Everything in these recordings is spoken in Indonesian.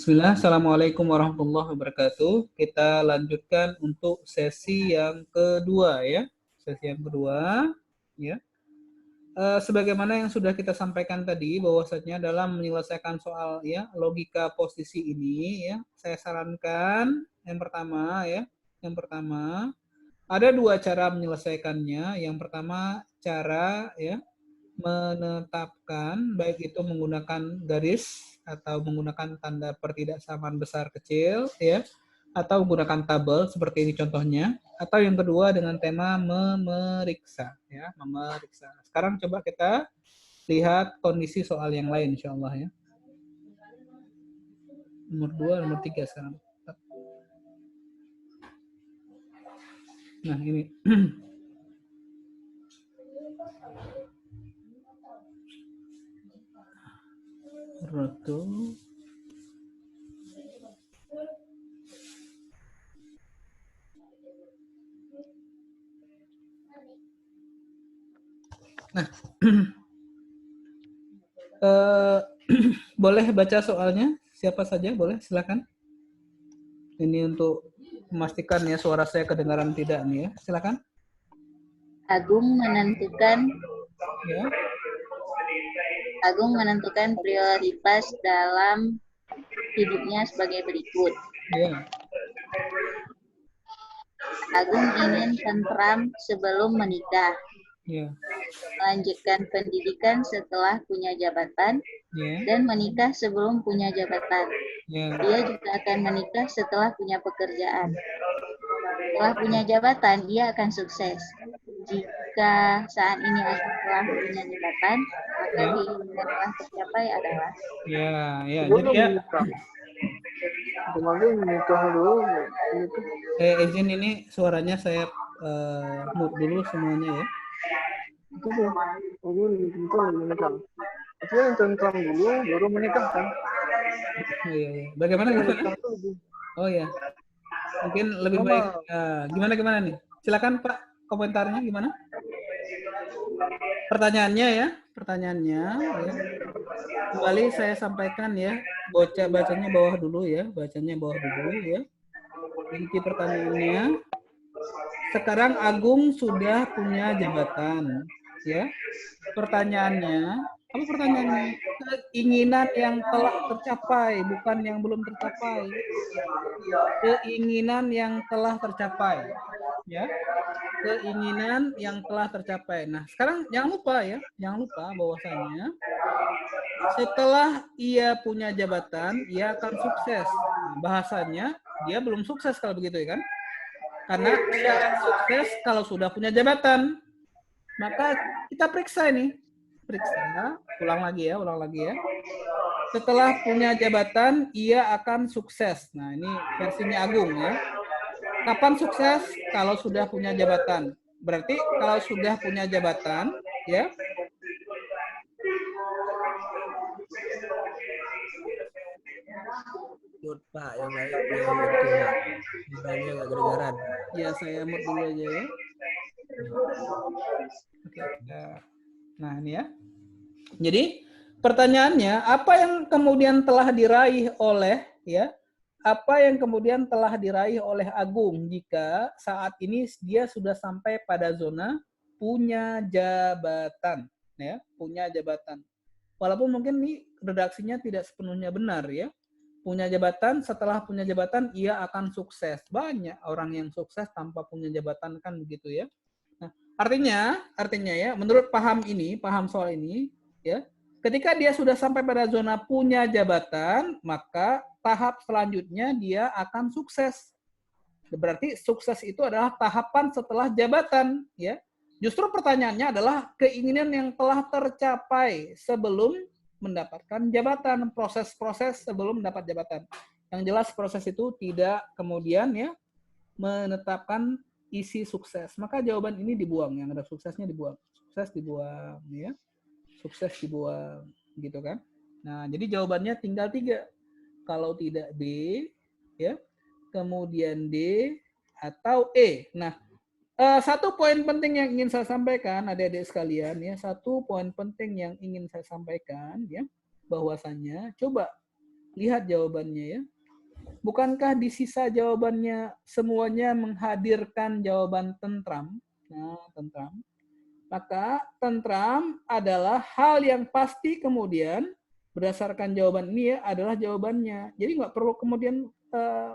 Bismillah, Assalamualaikum warahmatullahi wabarakatuh. Kita lanjutkan untuk sesi yang kedua ya. Sesi yang kedua ya. Sebagaimana yang sudah kita sampaikan tadi bahwasanya dalam menyelesaikan soal ya logika posisi ini ya, saya sarankan yang pertama ya. Yang pertama, ada dua cara menyelesaikannya. Yang pertama cara ya menetapkan baik itu menggunakan garis atau menggunakan tanda pertidaksamaan besar kecil ya atau menggunakan tabel seperti ini contohnya, atau yang kedua dengan tema memeriksa ya, memeriksa. Sekarang coba kita lihat kondisi soal yang lain insyaallah ya. Nomor 2, nomor 3 sekarang. Nah, ini roto. Nah, boleh baca soalnya? Siapa saja boleh, silakan. Ini untuk memastikan ya suara saya kedengaran tidak nih ya. Silakan. Agung menentukan Ya. Agung menentukan prioritas dalam hidupnya sebagai berikut. Ya. Agung ingin tentram sebelum menikah. Ya. Melanjutkan pendidikan setelah punya jabatan. Ya. Dan menikah sebelum punya jabatan. Ya. Dia juga akan menikah setelah punya pekerjaan. Setelah punya jabatan, dia akan sukses. Jika saat ini Agung telah punya jabatan, maka Ya. keinginan telah tercapai adalah Ya. Jadi ya. Kemarin menikah dulu. Izin ini suaranya saya mute dulu semuanya ya. Itu tuh, aku tentu menikah. Maksudnya yang tentram dulu, baru menikah kan? Oh iya. Bagaimana? Oh ya. Mungkin lebih baik. Gimana nih? Silakan Pak, komentarnya gimana? Pertanyaannya ya. Ya. Kembali saya sampaikan ya. Bacanya bawah dulu ya. Ya. Inti pertanyaannya. Sekarang Agung sudah punya jabatan, ya. Pertanyaannya, apa pertanyaannya? Keinginan yang telah tercapai, bukan yang belum tercapai. Keinginan yang telah tercapai, ya. Keinginan yang telah tercapai. Nah, sekarang jangan lupa bahwasanya setelah ia punya jabatan, ia akan sukses. Nah, bahasanya dia belum sukses kalau begitu ya kan? Karena syarat sukses kalau sudah punya jabatan. Maka kita periksa ini. Ulang lagi ya. Setelah punya jabatan, ia akan sukses. Nah, ini versinya Agung ya. Kapan sukses? Kalau sudah punya jabatan. Berarti kalau sudah punya jabatan, ya. Mute Pak, yang lain banyak nggak kedengaran. Ya, saya mute dulu aja ya. Oke. Nah, ini ya. Jadi pertanyaannya, apa yang kemudian telah diraih oleh ya? Apa yang kemudian telah diraih oleh Agung jika saat ini dia sudah sampai pada zona punya jabatan, ya, punya jabatan. Walaupun mungkin ini redaksinya tidak sepenuhnya benar ya. Punya jabatan, setelah punya jabatan ia akan sukses. Banyak orang yang sukses tanpa punya jabatan kan begitu ya. Nah, artinya ya, menurut paham soal ini ya, ketika dia sudah sampai pada zona punya jabatan, maka tahap selanjutnya dia akan sukses. Berarti sukses itu adalah tahapan setelah jabatan ya. Justru pertanyaannya adalah keinginan yang telah tercapai sebelum mendapatkan jabatan, proses-proses sebelum mendapat jabatan. Yang jelas proses itu tidak kemudian ya menetapkan isi sukses. Maka jawaban ini dibuang, yang ada suksesnya dibuang. Sukses dibuang ya. Sukses dibuang gitu kan. Nah, jadi jawabannya tinggal 3. Kalau tidak B ya, kemudian D atau E. Nah, satu poin penting yang ingin saya sampaikan adik-adik sekalian ya, satu poin penting yang ingin saya sampaikan ya, bahwasannya coba Lihat jawabannya ya. Bukankah di sisa jawabannya semuanya menghadirkan jawaban tentram? Nah, tentram. Maka tentram adalah hal yang pasti kemudian berdasarkan jawaban ini ya adalah jawabannya. Jadi nggak perlu kemudian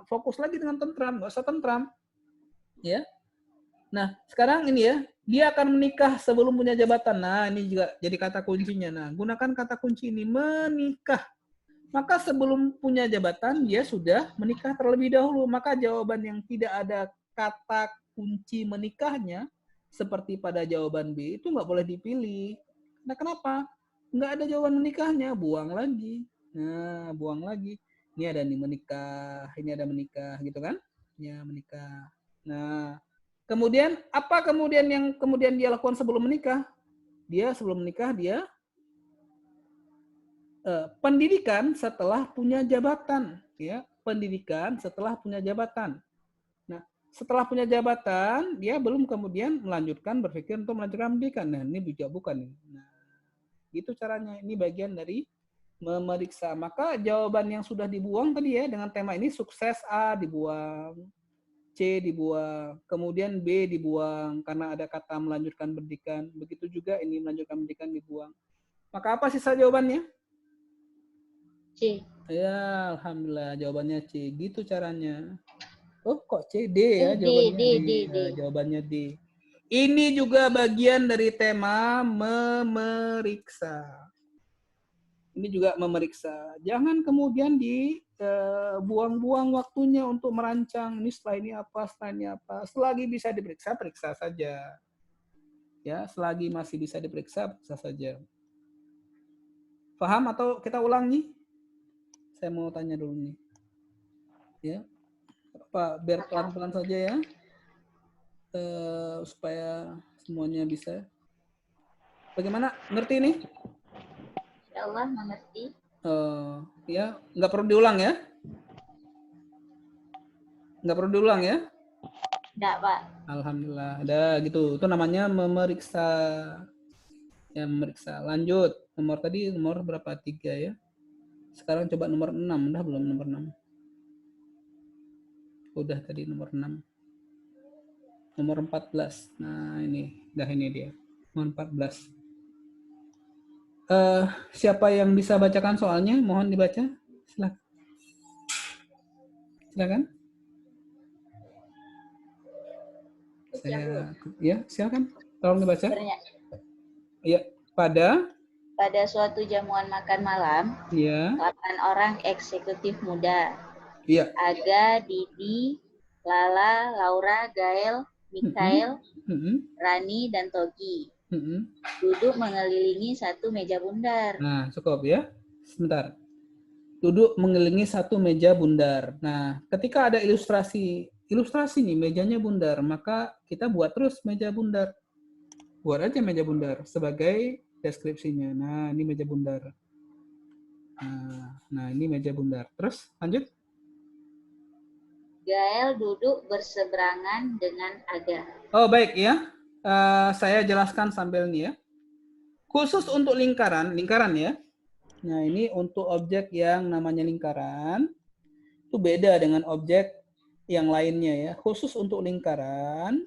fokus lagi dengan tentram, nggak usah tentram. Ya. Nah, sekarang ini ya, dia akan menikah sebelum punya jabatan. Nah, ini juga jadi kata kuncinya. Nah, gunakan kata kunci ini, menikah. Maka sebelum punya jabatan, dia sudah menikah terlebih dahulu. Maka jawaban yang tidak ada kata kunci menikahnya, seperti pada jawaban B, itu nggak boleh dipilih. Nah, kenapa? Nggak ada jawaban menikahnya, buang lagi. Nah, buang lagi. Ini ada nih menikah, ini ada menikah, gitu kan? Ya, menikah. Nah, kemudian, apa kemudian yang kemudian dia lakukan sebelum menikah? Dia sebelum menikah, dia pendidikan setelah punya jabatan, ya, pendidikan setelah punya jabatan. Nah, setelah punya jabatan, dia belum kemudian melanjutkan berpikir untuk melanjutkan pendidikan. Nah, ini juga bukan. Nah, gitu caranya. Ini bagian dari memeriksa. Maka jawaban yang sudah dibuang tadi ya dengan tema ini sukses A dibuang, C dibuang, kemudian B dibuang karena ada kata melanjutkan pendidikan. Begitu juga ini melanjutkan pendidikan dibuang. Maka apa sisa jawabannya? C. Ya, alhamdulillah jawabannya C. Gitu caranya. Oh, kok C? D ya jawabannya D. D. Ya, jawabannya D. Ini juga bagian dari tema memeriksa. Ini juga memeriksa. Jangan kemudian dibuang-buang waktunya untuk merancang ini setelah ini apa, setelah ini apa. Selagi bisa diperiksa, periksa saja. Ya, selagi masih bisa diperiksa, periksa saja. Paham atau kita ulang nih? Saya mau tanya dulu nih. Ya, Pak, biar pelan-pelan saja ya, supaya semuanya bisa. Bagaimana? Ngerti nih? Insya Allah mengerti. Ya, nggak perlu diulang ya? Nggak perlu diulang ya? Enggak, Pak. Alhamdulillah. Ada gitu. Itu namanya memeriksa. Ya, memeriksa. Lanjut. Nomor tadi nomor berapa? 3 ya. Sekarang coba nomor 6. Udah belum nomor 6? Udah tadi nomor 6. Nomor 14. Nah, ini. Udah ini dia. Nomor 14. Siapa yang bisa bacakan soalnya? Mohon dibaca. Silakan. Silakan. Ya, silakan. Tolong dibaca. Ya, pada suatu jamuan makan malam, ya. 8 orang eksekutif muda. Iya. Aga, Didi, Lala, Laura, Gael, Mikael, Rani, dan Togi. Duduk mengelilingi satu meja bundar. Nah, cukup ya. Sebentar. Duduk mengelilingi satu meja bundar. Nah, ketika ada ilustrasi nih mejanya bundar, maka kita buat terus meja bundar. Buat aja meja bundar sebagai deskripsinya. Nah, ini meja bundar. Nah, ini meja bundar. Terus lanjut. Gael duduk berseberangan dengan Aga. Oh, baik ya. Saya jelaskan sambil ini ya. Khusus untuk lingkaran ya. Nah, ini untuk objek yang namanya lingkaran. Itu beda dengan objek yang lainnya ya. Khusus untuk lingkaran,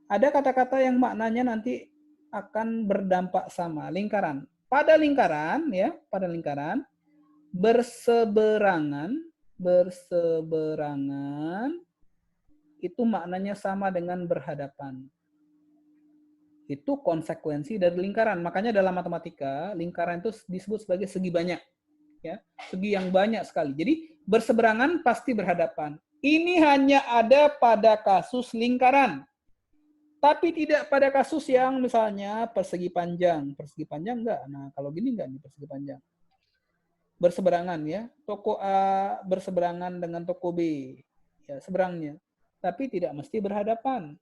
ada kata-kata yang maknanya nanti akan berdampak sama. Lingkaran. Pada lingkaran ya, pada lingkaran berseberangan itu maknanya sama dengan berhadapan. Itu konsekuensi dari lingkaran. Makanya dalam matematika, lingkaran itu disebut sebagai segi banyak. Ya, segi yang banyak sekali. Jadi berseberangan pasti berhadapan. Ini hanya ada pada kasus lingkaran. Tapi tidak pada kasus yang misalnya persegi panjang. Persegi panjang enggak? Nah, kalau gini enggak nih persegi panjang. Berseberangan ya. Toko A berseberangan dengan toko B. Ya, seberangnya. Tapi tidak mesti berhadapan.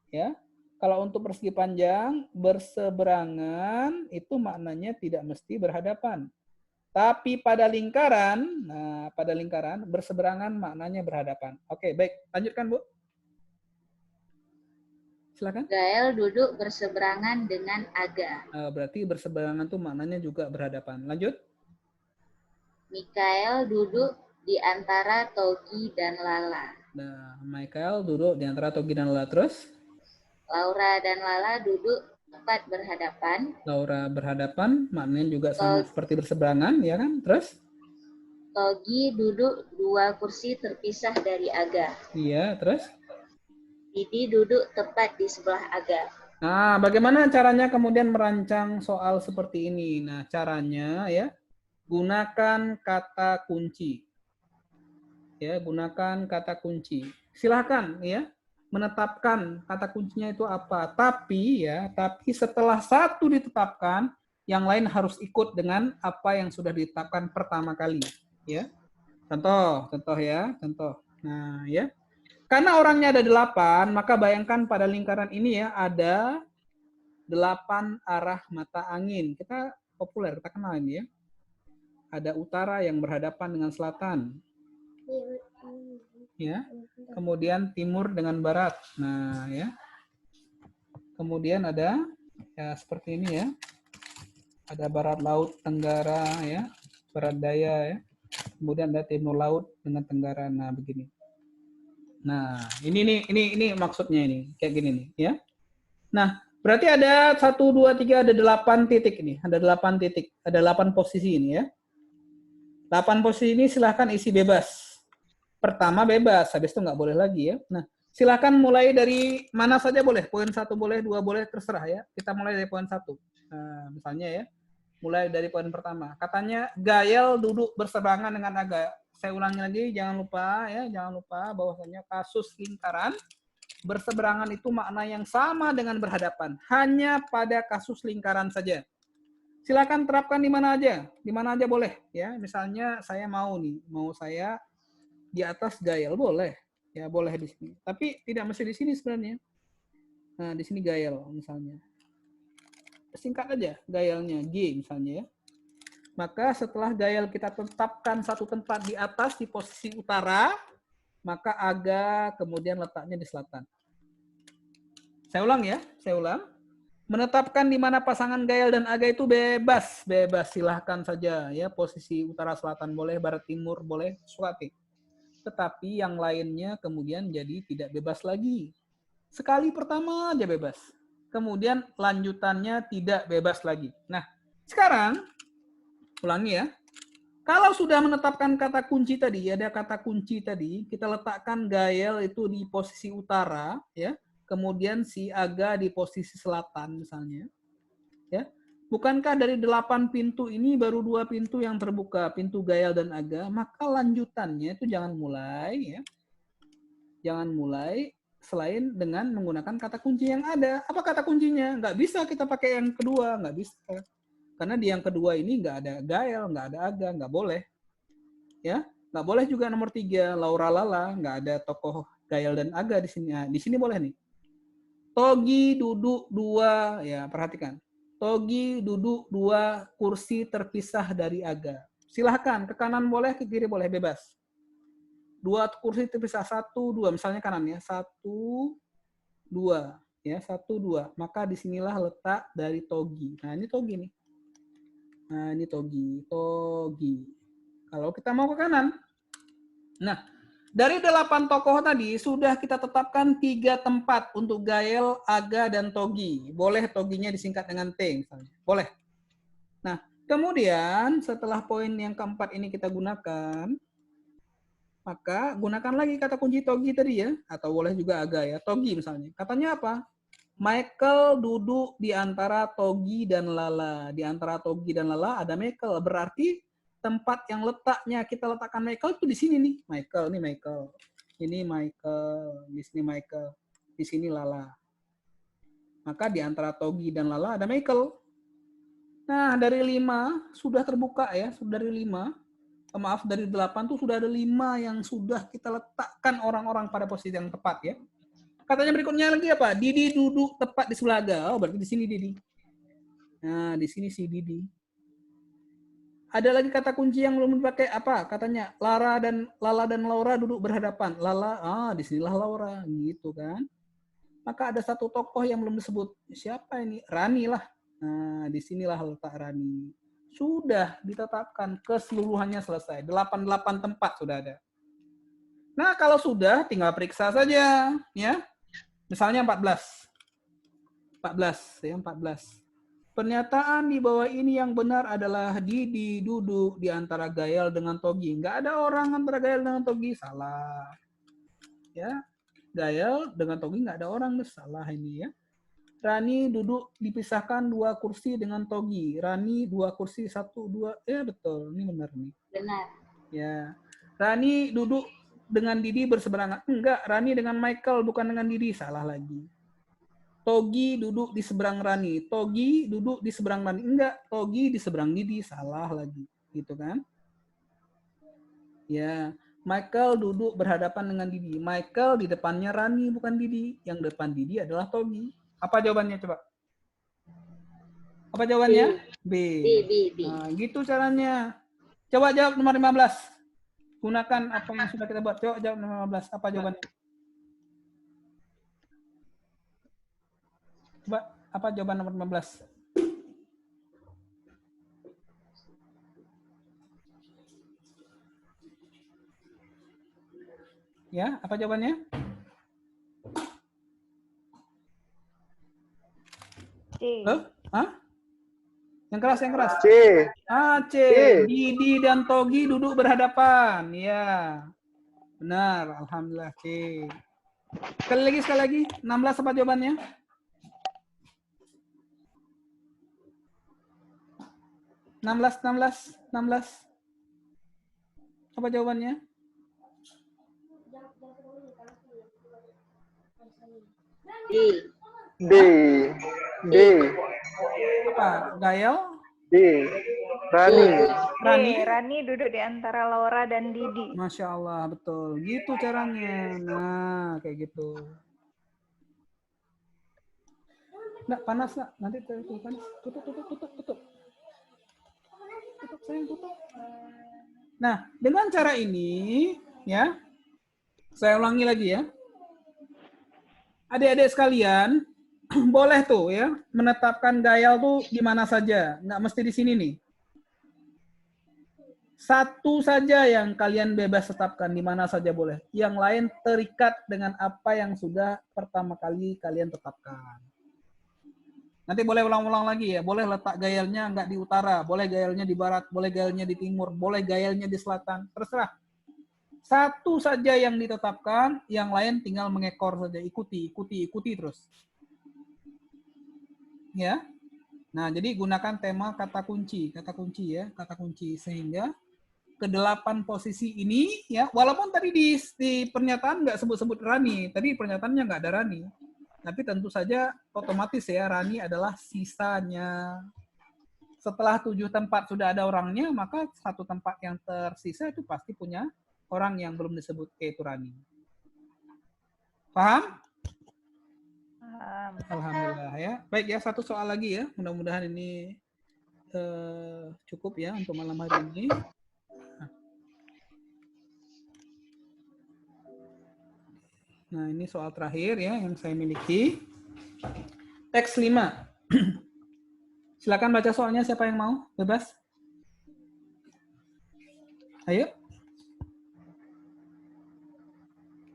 Ya. Kalau untuk persegi panjang, berseberangan itu maknanya tidak mesti berhadapan. Tapi pada lingkaran, berseberangan maknanya berhadapan. Oke, baik. Lanjutkan, Bu. Silakan. Gael duduk berseberangan dengan Aga. Berarti berseberangan itu maknanya juga berhadapan. Lanjut. Mikael duduk di antara Togi dan Lala. Nah, Michael duduk di antara Togi dan Lala. Terus Laura dan Lala duduk tepat berhadapan. Laura berhadapan, maknanya juga sama Tog- seperti berseberangan, ya kan? Terus Togi duduk 2 kursi terpisah dari Aga. iya, terus. Didi duduk tepat di sebelah Aga. Nah, bagaimana caranya kemudian merancang soal seperti ini? Nah, caranya ya, gunakan kata kunci. Ya, gunakan kata kunci. Silahkan ya, menetapkan kata kuncinya itu apa. Tapi setelah satu ditetapkan, yang lain harus ikut dengan apa yang sudah ditetapkan pertama kali. Ya, contoh ya, contoh. Nah, ya. Karena orangnya ada 8, maka bayangkan pada lingkaran ini ya ada 8 arah mata angin. Kita populer, kita kenal ini ya. Ada utara yang berhadapan dengan selatan. Ya. Kemudian timur dengan barat. Nah, ya. Kemudian ada ya seperti ini ya. Ada barat laut tenggara ya, barat daya ya. Kemudian ada timur laut dengan tenggara. Nah, begini. Nah, ini maksudnya ini, kayak gini nih, ya. Nah, berarti ada 1, 2, 3, ada 8 titik ini. Ada 8 titik, ada 8 posisi ini ya. 8 posisi ini silahkan isi bebas. Pertama bebas, habis itu nggak boleh lagi ya. Nah, silahkan mulai dari mana saja boleh. Poin 1 boleh, 2 boleh, terserah ya. Kita mulai dari poin 1. Nah, misalnya ya, mulai dari poin pertama. Katanya Gael duduk berseberangan dengan Aga. Saya ulangi lagi, jangan lupa bahwasanya kasus lingkaran berseberangan itu makna yang sama dengan berhadapan, hanya pada kasus lingkaran saja. Silakan terapkan di mana aja boleh ya. Misalnya saya mau saya di atas Gael boleh, ya boleh di sini. Tapi tidak mesti di sini sebenarnya. Nah di sini Gael misalnya, singkat aja Gaelnya G misalnya ya. Maka setelah Gael kita tetapkan satu tempat di atas di posisi utara, maka Aga kemudian letaknya di selatan. Saya ulang ya, saya ulang. Menetapkan di mana pasangan Gael dan Aga itu bebas, silahkan saja ya. Posisi utara selatan boleh, barat timur boleh, suati. Tetapi yang lainnya kemudian jadi tidak bebas lagi. Sekali pertama aja bebas. Kemudian lanjutannya tidak bebas lagi. Nah, sekarang ulangi ya. Kalau sudah menetapkan kata kunci tadi, ada kata kunci tadi, kita letakkan Gael itu di posisi utara, ya. Kemudian si Aga di posisi selatan misalnya. Ya. Bukankah dari 8 pintu ini baru 2 pintu yang terbuka, pintu Gael dan Aga, maka lanjutannya itu jangan mulai ya. Jangan mulai selain dengan menggunakan kata kunci yang ada. Apa kata kuncinya? Nggak bisa kita pakai yang kedua, nggak bisa. Karena di yang kedua ini nggak ada Gael, nggak ada Aga, nggak boleh. Ya, nggak boleh juga nomor 3, Laura Lala, nggak ada tokoh Gael dan Aga di sini. Nah, di sini boleh nih. Togi duduk 2, ya perhatikan. Togi duduk 2 kursi terpisah dari Aga. Silahkan, ke kanan boleh, ke kiri boleh, bebas. 2 kursi terpisah, 1, 2, misalnya kanan ya, 1, 2, ya 1, 2. Maka disinilah letak dari Togi. Nah ini Togi nih. Nah, ini Togi. Kalau kita mau ke kanan. Nah, dari 8 tokoh tadi, sudah kita tetapkan 3 tempat untuk Gael, Aga, dan Togi. Boleh Toginya disingkat dengan T, misalnya. Boleh. Nah, kemudian setelah poin yang keempat ini kita gunakan, maka gunakan lagi kata kunci Togi tadi ya. Atau boleh juga Aga ya. Togi misalnya. Katanya apa? Michael duduk di antara Togi dan Lala. Di antara Togi dan Lala ada Michael. Berarti tempat yang letaknya kita letakkan Michael itu di sini nih. Michael, ini Michael. Ini Michael, di sini Michael. Di sini Lala. Maka di antara Togi dan Lala ada Michael. Nah, dari 5 sudah terbuka ya. Sudah dari 5. Maaf, dari 8 tuh sudah ada 5 yang sudah kita letakkan orang-orang pada posisi yang tepat ya. Katanya berikutnya lagi apa? Didi duduk tepat di sebelah Aga. Oh, berarti di sini Didi. Nah, di sini si Didi. Ada lagi kata kunci yang belum dipakai apa? Katanya Lala dan Laura duduk berhadapan. Lala, di sinilah Laura, gitu kan? Maka ada satu tokoh yang belum disebut. Siapa ini? Rani lah. Nah, di sinilah letak Rani. Sudah ditetapkan keseluruhannya selesai. 88 tempat sudah ada. Nah, kalau sudah tinggal periksa saja, ya. Misalnya 14. 14, ya 14. Pernyataan di bawah ini yang benar adalah Didi duduk di antara Gael dengan Togi. Nggak ada orang antara Gael dengan Togi, salah. Ya, Gael dengan Togi nggak ada orang, salah ini ya. Rani duduk dipisahkan 2 kursi dengan Togi. Rani 2 kursi, 1, 2. Ya betul, ini benar nih. Benar. Ya. Rani duduk dengan Didi berseberangan. Enggak, Rani dengan Michael bukan dengan Didi, salah lagi. Togi duduk di seberang Rani. Togi duduk di seberang Rani. Enggak, Togi di seberang Didi, salah lagi. Gitu kan? Ya. Michael duduk berhadapan dengan Didi. Michael di depannya Rani bukan Didi. Yang depan Didi adalah Togi. Apa jawabannya coba? Apa jawabannya? B. B. Nah, gitu caranya. Coba jawab nomor 15. Gunakan apa yang sudah kita buat. Coba jawab nomor 15. Apa jawabannya? Coba, apa jawaban nomor 15? Ya, apa jawabannya? C. Loh? Hah? Yang keras, yang keras. C. C. Didi dan Togi duduk berhadapan. Ya. Benar, alhamdulillah C. Sekali lagi. 16 apa jawabannya? Enam belas. Apa jawabannya? D. Apa? Gael? D. Rani. Rani duduk di antara Laura dan Didi. Masya Allah, betul. Gitu caranya. Nah, kayak gitu. Nggak, panas nggak? Nanti tutup panas. Tutup. Sayang, tutup. Nah, dengan cara ini, ya, saya ulangi lagi ya. Adik-adik sekalian, boleh tuh ya, menetapkan Gael tuh di mana saja. Nggak mesti di sini nih. Satu saja yang kalian bebas tetapkan, di mana saja boleh. Yang lain terikat dengan apa yang sudah pertama kali kalian tetapkan. Nanti boleh ulang-ulang lagi ya. Boleh letak Gaelnya nggak di utara, boleh Gaelnya di barat, boleh Gaelnya di timur, boleh Gaelnya di selatan. Terserah. Satu saja yang ditetapkan, yang lain tinggal mengekor saja. Ikuti terus. Ya. Nah, jadi gunakan tema kata kunci ya, kata kunci sehingga ke-8 posisi ini ya, walaupun tadi di pernyataan nggak sebut-sebut Rani, tadi pernyataannya nggak ada Rani. Tapi tentu saja otomatis ya, Rani adalah sisanya. Setelah 7 tempat sudah ada orangnya, maka 1 tempat yang tersisa itu pasti punya orang yang belum disebut, yaitu Rani. Paham? Alhamdulillah ya. Baik ya, 1 soal lagi ya. Mudah-mudahan ini cukup ya untuk malam hari ini. Nah, ini soal terakhir ya yang saya miliki. Teks 5. Silakan baca soalnya, siapa yang mau? Bebas. Ayo.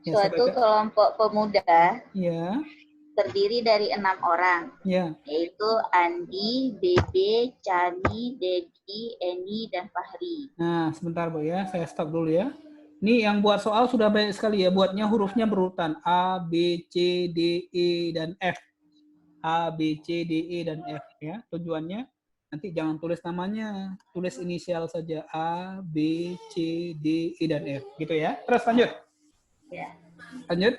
Ya, Suatu kelompok pemuda ya, terdiri dari 6 orang, ya, yaitu Andi, Bebe, Chani, Dedi, Eni, dan Fahri. Nah, sebentar Bu ya, saya stop dulu ya. Ini yang buat soal sudah banyak sekali ya, buatnya hurufnya berurutan A, B, C, D, E, dan F. A, B, C, D, E, dan F ya. Tujuannya nanti jangan tulis namanya, tulis inisial saja A, B, C, D, E, dan F. Gitu ya. Terus lanjut. Ya. Lanjut.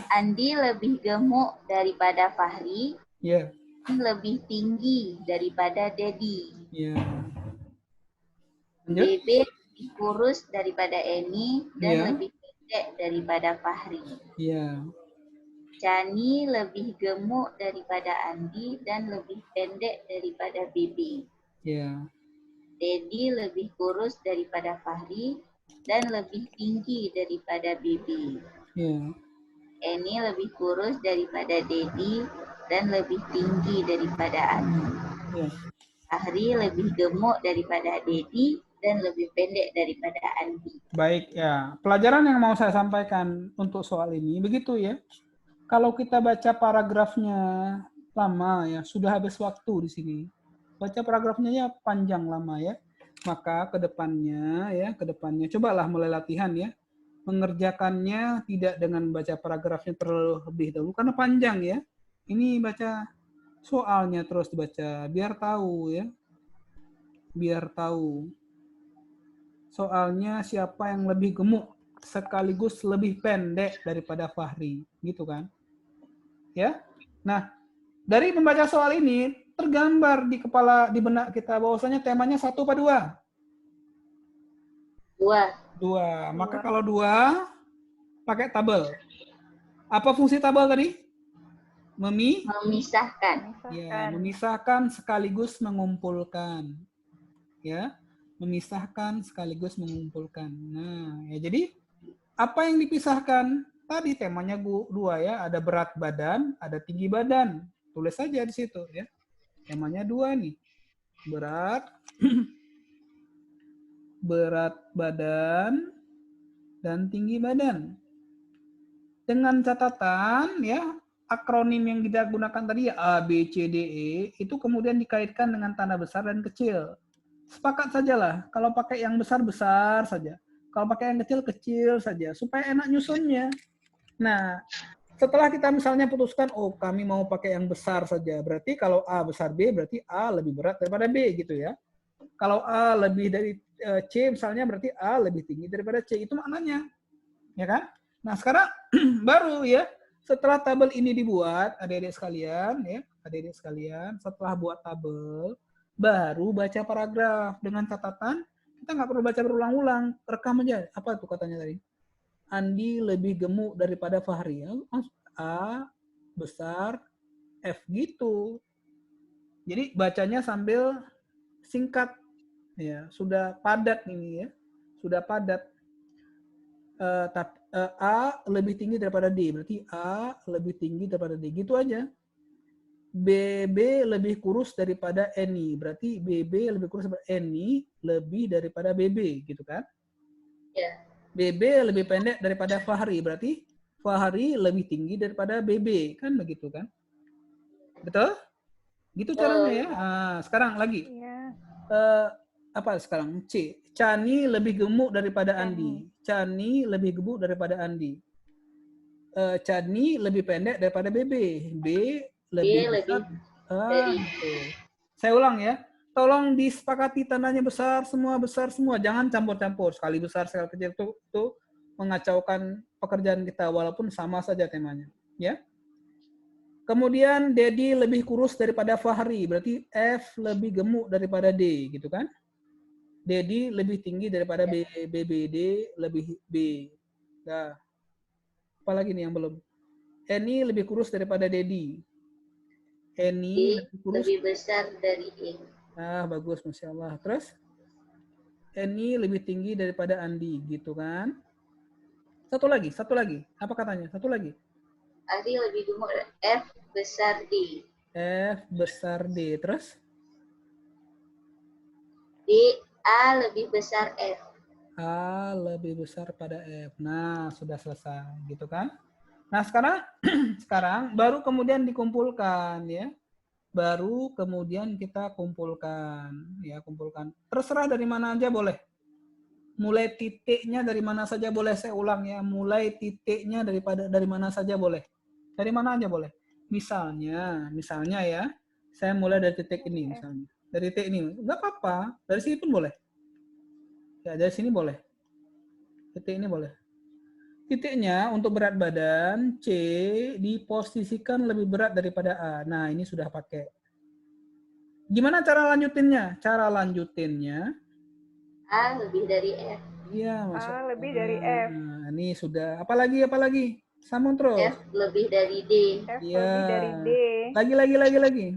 Andi lebih gemuk daripada Fahri, Ya. lebih tinggi daripada Dedi. Ya. Lanjut. Bebe lebih kurus daripada Eni dan Ya. lebih pendek daripada Fahri. Ya. Chani lebih gemuk daripada Andi dan lebih pendek daripada Bebe. Ya. Dedi lebih kurus daripada Fahri dan lebih tinggi daripada Bebe. Ya. Eni lebih kurus daripada Dedi dan lebih tinggi daripada Andi. Ya. Fahri lebih gemuk daripada Dedi dan lebih pendek daripada Andi. Baik ya, pelajaran yang mau saya sampaikan untuk soal ini begitu ya. Kalau kita baca paragrafnya lama ya, sudah habis waktu di sini. Baca paragrafnya ya panjang lama ya. Maka kedepannya cobalah mulai latihan ya. Mengerjakannya tidak dengan baca paragrafnya terlebih dahulu karena panjang ya. Ini baca soalnya terus dibaca biar tahu ya. Biar tahu. Soalnya siapa yang lebih gemuk sekaligus lebih pendek daripada Fahri, gitu kan? Ya. Nah, dari membaca soal ini tergambar di benak kita bahwasanya temanya 1 apa 2? 2. Maka kalau 2 pakai tabel. Apa fungsi tabel tadi? Memisahkan. Ya, memisahkan sekaligus mengumpulkan. Ya, memisahkan sekaligus mengumpulkan. Nah, ya jadi apa yang dipisahkan? Tadi temanya 2 ya, ada berat badan, ada tinggi badan. Tulis saja di situ ya. Temanya 2 nih. Berat badan dan tinggi badan. Dengan catatan ya, akronim yang kita gunakan tadi ya A, B, C, D, E itu kemudian dikaitkan dengan tanda besar dan kecil. Sepakat sajalah, kalau pakai yang besar-besar saja. Kalau pakai yang kecil-kecil saja, supaya enak nyusunnya. Nah, setelah kita misalnya putuskan, oh kami mau pakai yang besar saja. Berarti kalau A besar B, berarti A lebih berat daripada B gitu ya. Kalau A lebih dari C misalnya, berarti A lebih tinggi daripada C. Itu maknanya. Ya kan? Nah, sekarang baru ya, setelah tabel ini dibuat, adik-adik sekalian, setelah buat tabel, baru baca paragraf dengan catatan kita nggak perlu baca berulang-ulang, rekam aja. Apa tuh katanya tadi? Andi lebih gemuk daripada Fahri. A besar F gitu. Jadi bacanya sambil singkat ya, sudah padat ini ya. Sudah padat. A lebih tinggi daripada D, berarti A lebih tinggi daripada D. Gitu aja. BB lebih kurus daripada Eni, berarti BB lebih kurus daripada Eni, lebih daripada BB, gitu kan? Ya. BB lebih pendek daripada Fahri, berarti Fahri lebih tinggi daripada BB, kan begitu kan? Betul? Gitu caranya ya. Nah, sekarang lagi. Iya. Apa sekarang? C. Chani lebih gemuk daripada Andi. Chani lebih gemuk daripada Andi. Chani lebih pendek daripada BB. B lebih besar. Gitu. Saya ulang ya. Tolong disepakati tandanya besar semua. Jangan campur-campur. Sekali besar, sekali kecil itu mengacaukan pekerjaan kita walaupun sama saja temanya. Ya. Kemudian Dedi lebih kurus daripada Fahri. Berarti F lebih gemuk daripada D. Gitu kan? Dedi lebih tinggi daripada B. BBD lebih B. Nah. Apalagi nih yang belum? Eni lebih kurus daripada Dedi. Eni lebih besar dari E. Ah, bagus, Masya Allah. Terus? Eni lebih tinggi daripada Andi, gitu kan? Satu lagi. Apa katanya? Satu lagi. Andi lebih gemuk. F besar D. F besar D. Terus? A lebih besar F. A lebih besar pada F. Nah, sudah selesai, gitu kan? Nah, sekarang baru kemudian dikumpulkan ya. Baru kemudian kita kumpulkan. Terserah dari mana aja boleh. Mulai titiknya dari mana saja boleh, saya ulang ya. Mulai titiknya dari mana saja boleh. Dari mana aja boleh. Misalnya ya, saya mulai dari titik ini misalnya. Dari titik ini, nggak apa-apa. Dari sini pun boleh. Ya, dari sini boleh. Titik ini boleh. Titiknya untuk berat badan C diposisikan lebih berat daripada A. Nah, ini sudah pakai. Gimana cara lanjutinnya? Cara lanjutinnya A lebih dari F. Iya, Mas. A lebih dari F. Nah, ini sudah. Apalagi? Sambung terus. F lebih dari D. F Iya. lebih dari D. Lagi.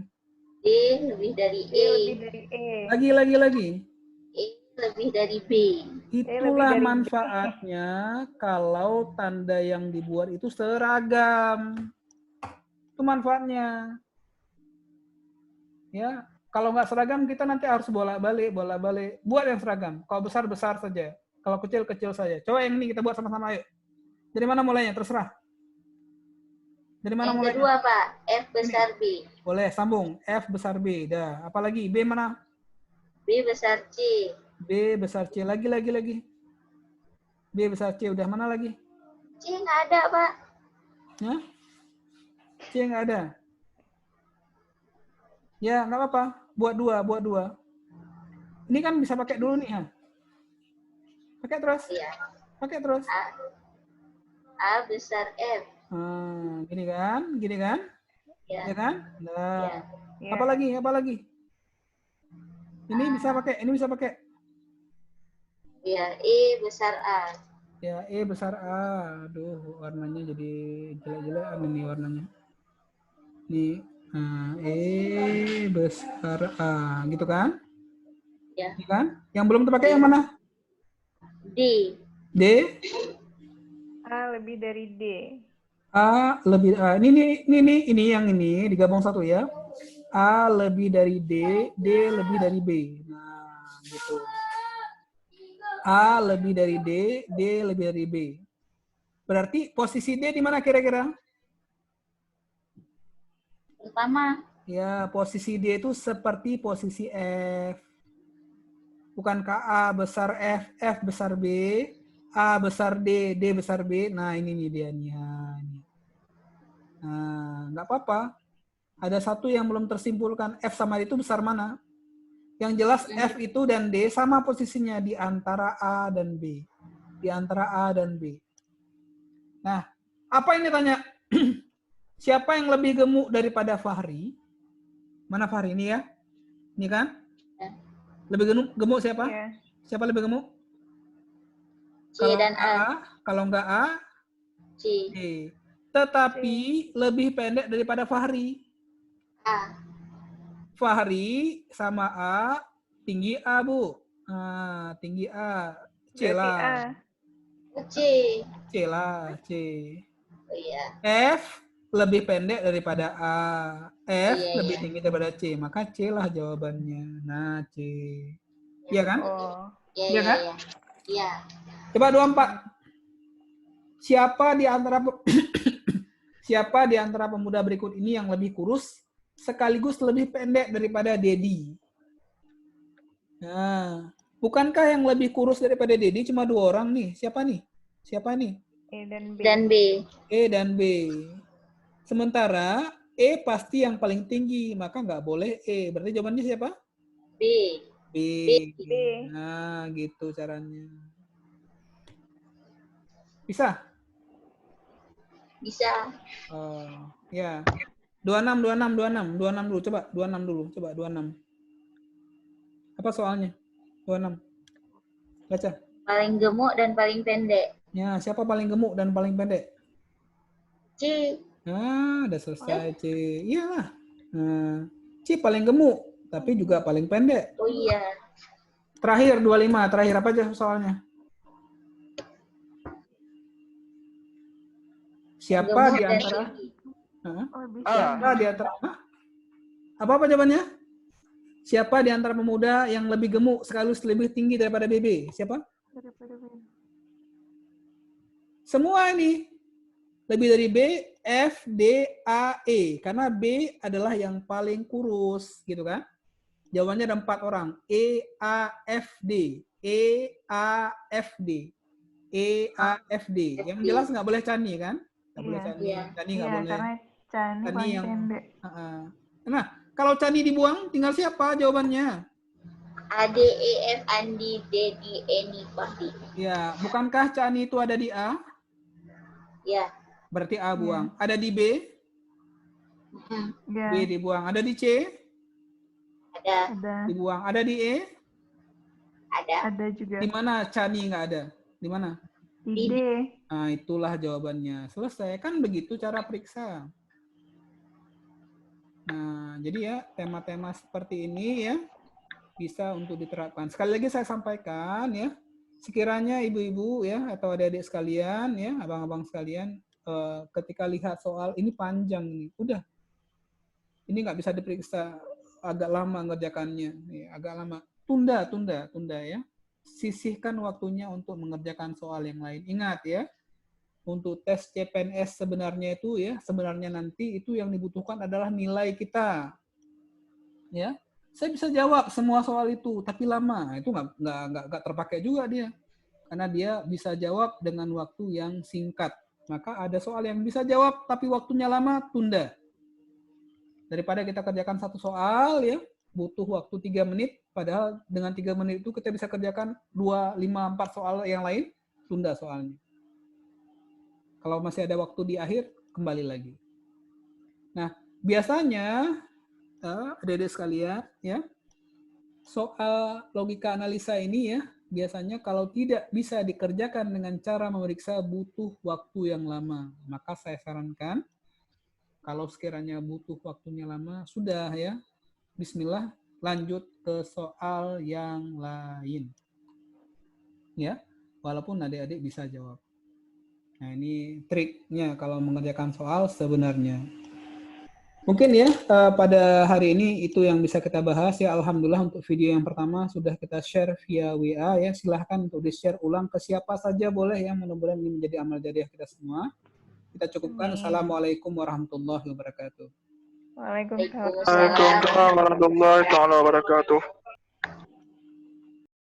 D lebih dari D E. lebih dari E. Lagi. E lebih dari B. Itulah dari B. manfaatnya kalau tanda yang dibuat itu seragam. Itu manfaatnya. Ya, Kalau nggak seragam, kita nanti harus bolak-balik. Buat yang seragam. Kalau besar-besar saja. Kalau kecil-kecil saja. Coba yang ini kita buat sama-sama, ayo. Dari mana mulainya? Terserah. Dari mana Yang mulainya? kedua, Pak, F besar B. Boleh, sambung. F besar B. Dah. Apalagi? B mana? B besar C. B besar C. Lagi. B besar C. Udah, mana lagi? C nggak ada, Pak. Hah? C nggak ada. Ya, nggak apa-apa. Buat dua. Ini kan bisa pakai dulu nih, ha? Pakai terus. Iya. Pakai terus. A besar F. Gini kan? Ya. Ya kan? Nah. Ya. Ya. Apa lagi? Ini bisa pakai. Ya, E besar A. Ya, E besar A. Aduh, warnanya jadi jelek-jelek ini warnanya. Nih, E besar A, gitu kan? Ya. Gitu kan? Yang belum terpakai yang mana? D. D. A lebih dari D. A lebih ini yang ini digabung satu ya. A lebih dari D, D lebih dari B. Nah, gitu. A lebih dari D, D lebih dari B. Berarti posisi D di mana kira-kira? Pertama. Ya, posisi D itu seperti posisi F. Bukankah A besar F, F besar B, A besar D, D besar B. Nah, ini nih dia nih. Nah, nggak apa-apa. Ada satu yang belum tersimpulkan. F sama D itu besar mana? Yang jelas F itu dan D sama posisinya di antara A dan B. Di antara A dan B. Nah, apa ini tanya? Siapa yang lebih gemuk daripada Fahri? Mana Fahri ini ya? Ini kan? Lebih gemuk siapa? Ya. Siapa lebih gemuk? C dan A. Kalau enggak A, C. D. Tetapi lebih pendek daripada Fahri. A. Fahri sama A, tinggi A, Bu. Tinggi A. C Berarti A. lah. C. C lah, C. Oh iya. F lebih pendek daripada A. F Iya, lebih iya. tinggi daripada C. Maka C lah jawabannya. Nah, C. Iya kan? Oh. Iya, Iya iya, kan? iya. Iya. Coba 24. Siapa di antara pemuda berikut ini yang lebih kurus sekaligus lebih pendek daripada Dedi? Nah, bukankah yang lebih kurus daripada Dedi cuma 2 orang nih? Siapa nih? E dan B. Dan B. E dan B. Sementara E pasti yang paling tinggi, maka nggak boleh E. Berarti jawabannya siapa? B. B. B. Nah, gitu caranya. Bisa? Bisa. Oh, ya. 26 dulu. Coba 26. Apa soalnya? 26. Baca. Paling gemuk dan paling pendek. Ya, siapa paling gemuk dan paling pendek? C. Udah selesai, C. Iyalah. Nah, C paling gemuk, tapi juga paling pendek. Oh iya. Terakhir 25. Terakhir apa aja soalnya? Siapa Gemuk di dan antara? tinggi. Hah? Oh, bisa. Siapa di antara? Hah? Apa jawabannya? Siapa di antara pemuda yang lebih gemuk sekaligus lebih tinggi daripada BB? Siapa? Daripada B. Semua ini. Lebih dari B, F, D, A, E. Karena B adalah yang paling kurus, gitu kan? Jawabannya ada 4 orang. E, A, F, D. E, A, F, D. E, A, F, D. Yang jelas nggak boleh Cani, kan? Nggak boleh Iya. Cani. Iya. Cani Iya, nggak boleh. karena Cani Cani paling yang... pendek. Nah, kalau Cani dibuang, tinggal siapa jawabannya? A, D, E, F, Andi, Dedi, Eni, Fahri. Ya, bukankah Cani itu ada di A? Ya. Berarti A buang. Ada di B? Iya. B dibuang. Ada di C? Ada. Ada. Dibuang. Ada di E? Ada. Ada juga. Di mana Cani nggak ada? Di mana? Di D. Nah, itulah jawabannya. Selesai. Kan begitu cara periksa. Nah, jadi ya, tema-tema seperti ini ya, bisa untuk diterapkan. Sekali lagi saya sampaikan ya, sekiranya ibu-ibu ya, atau adik-adik sekalian ya, abang-abang sekalian, ketika lihat soal ini panjang nih, udah. Ini nggak bisa diperiksa agak lama ngerjakannya, ya, agak lama. Tunda ya. Sisihkan waktunya untuk mengerjakan soal yang lain. Ingat ya, untuk tes CPNS sebenarnya itu ya, sebenarnya nanti itu yang dibutuhkan adalah nilai kita. Ya, saya bisa jawab semua soal itu, tapi lama. Itu nggak terpakai juga dia. Karena dia bisa jawab dengan waktu yang singkat. Maka ada soal yang bisa jawab, tapi waktunya lama, tunda. Daripada kita kerjakan satu soal ya, butuh waktu 3 menit, padahal dengan 3 menit itu kita bisa kerjakan 2, 5, 4 soal yang lain, tunda soalnya. Kalau masih ada waktu di akhir, kembali lagi. Nah, biasanya, adik-adik sekalian, ya, soal logika analisa ini ya, biasanya kalau tidak bisa dikerjakan dengan cara memeriksa butuh waktu yang lama. Maka saya sarankan, kalau sekiranya butuh waktunya lama, sudah ya, bismillah, lanjut ke soal yang lain. Ya, walaupun adik-adik bisa jawab. Nah, ini triknya kalau mengerjakan soal sebenarnya. Mungkin ya, pada hari ini itu yang bisa kita bahas ya. Alhamdulillah untuk video yang pertama sudah kita share via WA ya. Silahkan untuk di-share ulang ke siapa saja boleh ya. Mudah-mudahan ini menjadi amal jariah kita semua. Kita cukupkan. Assalamualaikum warahmatullahi wabarakatuh. Waalaikumsalam. Waalaikumsalam. Waalaikumsalam warahmatullahi wabarakatuh.